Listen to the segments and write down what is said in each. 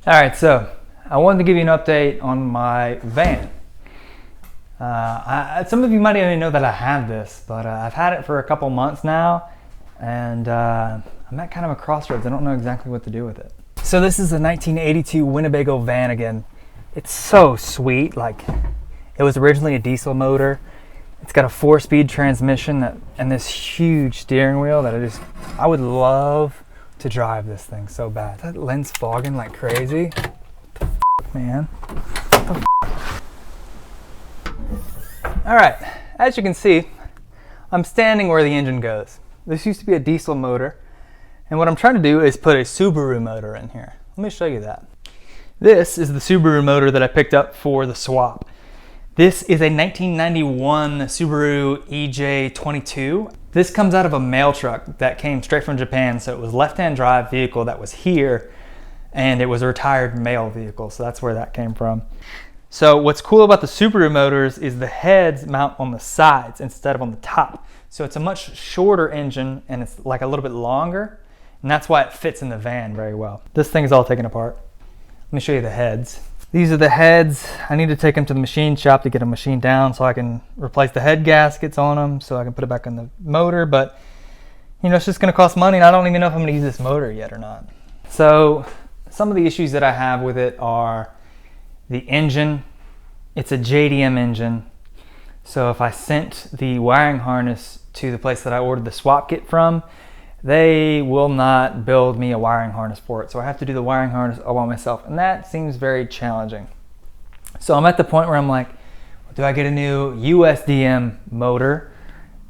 All right, so I wanted to give you an update on my van. Some of you might even know that I have this, but I've had it for a couple months now, and I'm at kind of a crossroads. I don't know exactly what to do with it. So this is a 1982 Winnebago Vanagon. It's so sweet. Like, it was originally a diesel motor. It's got a 4-speed transmission and this huge steering wheel that I would love to drive this thing so bad. That lens fogging like crazy. What the f, man? What the f? All right, as you can see, I'm standing where the engine goes. This used to be a diesel motor, and what I'm trying to do is put a Subaru motor in here. Let me show you that. This is the Subaru motor that I picked up for the swap. This is a 1991 Subaru EJ22. This comes out of a mail truck that came straight from Japan, so it was left-hand drive vehicle that was here, and it was a retired mail vehicle, so that's where that came from. So what's cool about the Subaru motors is the heads mount on the sides instead of on the top. So it's a much shorter engine, and it's like a little bit longer, and that's why it fits in the van very well. This thing is all taken apart. Let me show you the heads. These are the heads. I need to take them to the machine shop to get them machined down so I can replace the head gaskets on them so I can put it back on the motor. But, you know, it's just going to cost money, and I don't even know if I'm going to use this motor yet or not. So some of the issues that I have with it are the engine. It's a JDM engine. So if I sent the wiring harness to the place that I ordered the swap kit from, they will not build me a wiring harness for it. So I have to do the wiring harness all by myself, and that seems very challenging. So I'm at the point where I'm like, do I get a new USDM motor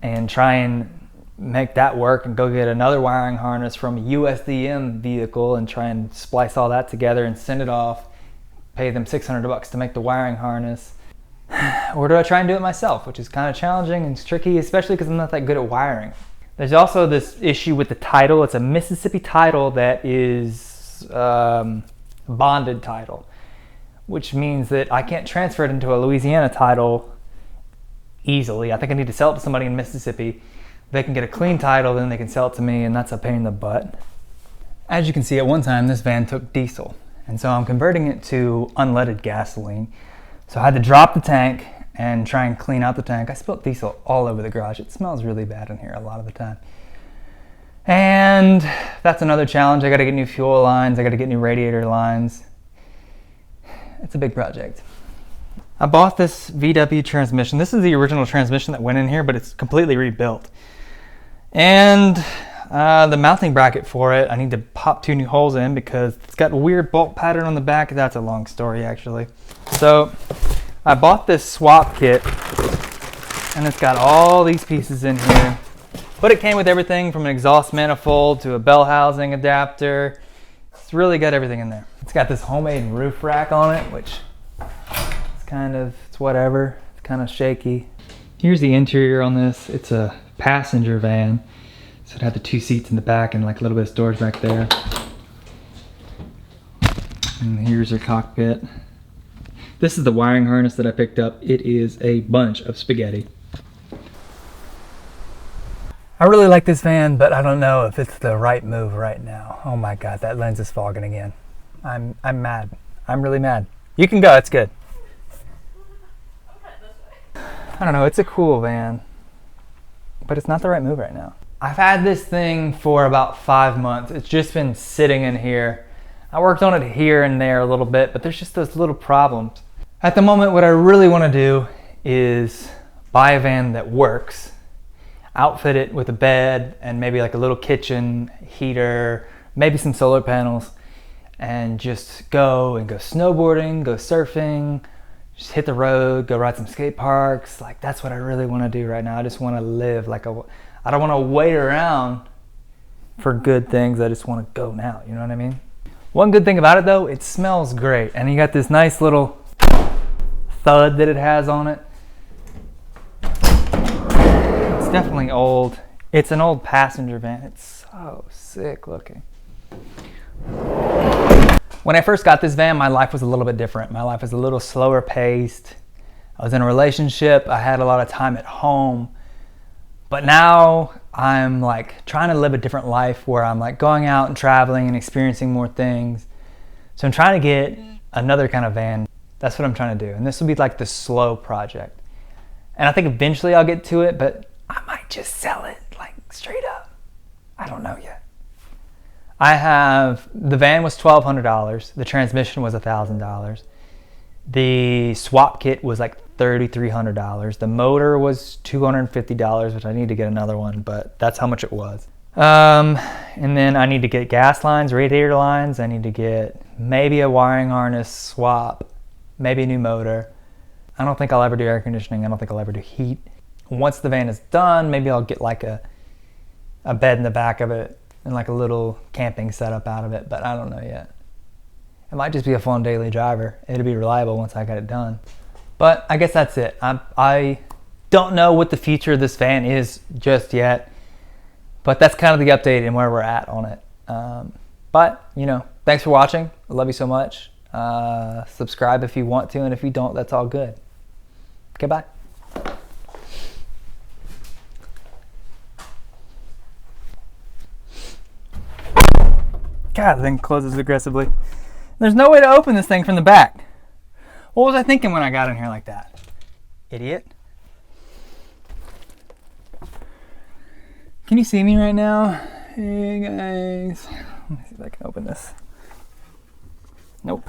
and try and make that work and go get another wiring harness from a USDM vehicle and try and splice all that together and send it off, pay them $600 to make the wiring harness? Or do I try and do it myself, which is kind of challenging and tricky, especially because I'm not that good at wiring. There's also this issue with the title. It's a Mississippi title that is bonded title, which means that I can't transfer it into a Louisiana title easily. I think I need to sell it to somebody in Mississippi. They can get a clean title, then they can sell it to me, and that's a pain in the butt. As you can see, at one time this van took diesel, and so I'm converting it to unleaded gasoline. So I had to drop the tank and try and clean out the tank. I spilled diesel all over the garage. It smells really bad in here a lot of the time. And that's another challenge. I gotta get new fuel lines. I gotta get new radiator lines. It's a big project. I bought this VW transmission. This is the original transmission that went in here, but it's completely rebuilt. And the mounting bracket for it, I need to pop 2 new holes in because it's got a weird bolt pattern on the back. That's a long story, actually. So I bought this swap kit, and it's got all these pieces in here. But it came with everything from an exhaust manifold to a bell housing adapter. It's really got everything in there. It's got this homemade roof rack on it, which it's whatever. It's kind of shaky. Here's the interior on this. It's a passenger van. So it had the 2 seats in the back and like a little bit of storage back there. And here's your cockpit. This is the wiring harness that I picked up. It is a bunch of spaghetti. I really like this van, but I don't know if it's the right move right now. Oh my God, that lens is fogging again. I'm mad. I'm really mad. You can go, it's good. I don't know, it's a cool van, but it's not the right move right now. I've had this thing for about 5 months. It's just been sitting in here. I worked on it here and there a little bit, but there's just those little problems. At the moment, what I really want to do is buy a van that works, outfit it with a bed and maybe like a little kitchen, heater, maybe some solar panels, and just go snowboarding, go surfing, just hit the road, go ride some skate parks. Like, that's what I really want to do right now. I just want to live like I don't want to wait around for good things. I just want to go now, you know what I mean? One good thing about it though, it smells great. And you got this nice little thud that it has on it. It's definitely old. It's an old passenger van. It's so sick looking. When I first got this van, my life was a little bit different. My life was a little slower paced. I was in a relationship. I had a lot of time at home. But now I'm like trying to live a different life where I'm like going out and traveling and experiencing more things. So I'm trying to get another kind of van. That's what I'm trying to do. And this will be like the slow project. And I think eventually I'll get to it, but I might just sell it like straight up. I don't know yet. The van was $1,200. The transmission was $1,000. The swap kit was like $3,300. The motor was $250, which I need to get another one, but that's how much it was. And then I need to get gas lines, radiator lines. I need to get maybe a wiring harness swap, maybe a new motor. I don't think I'll ever do air conditioning. I don't think I'll ever do heat. Once the van is done, maybe I'll get like a bed in the back of it and like a little camping setup out of it, but I don't know yet. It might just be a fun daily driver. It'll be reliable once I get it done. But I guess that's it. I don't know what the future of this van is just yet, but that's kind of the update and where we're at on it. But, you know, thanks for watching. I love you so much. Subscribe if you want to, and if you don't, that's all good. Okay, bye. God, the thing closes aggressively. There's no way to open this thing from the back. What was I thinking when I got in here like that? Idiot. Can you see me right now? Hey guys. Let me see if I can open this. Nope.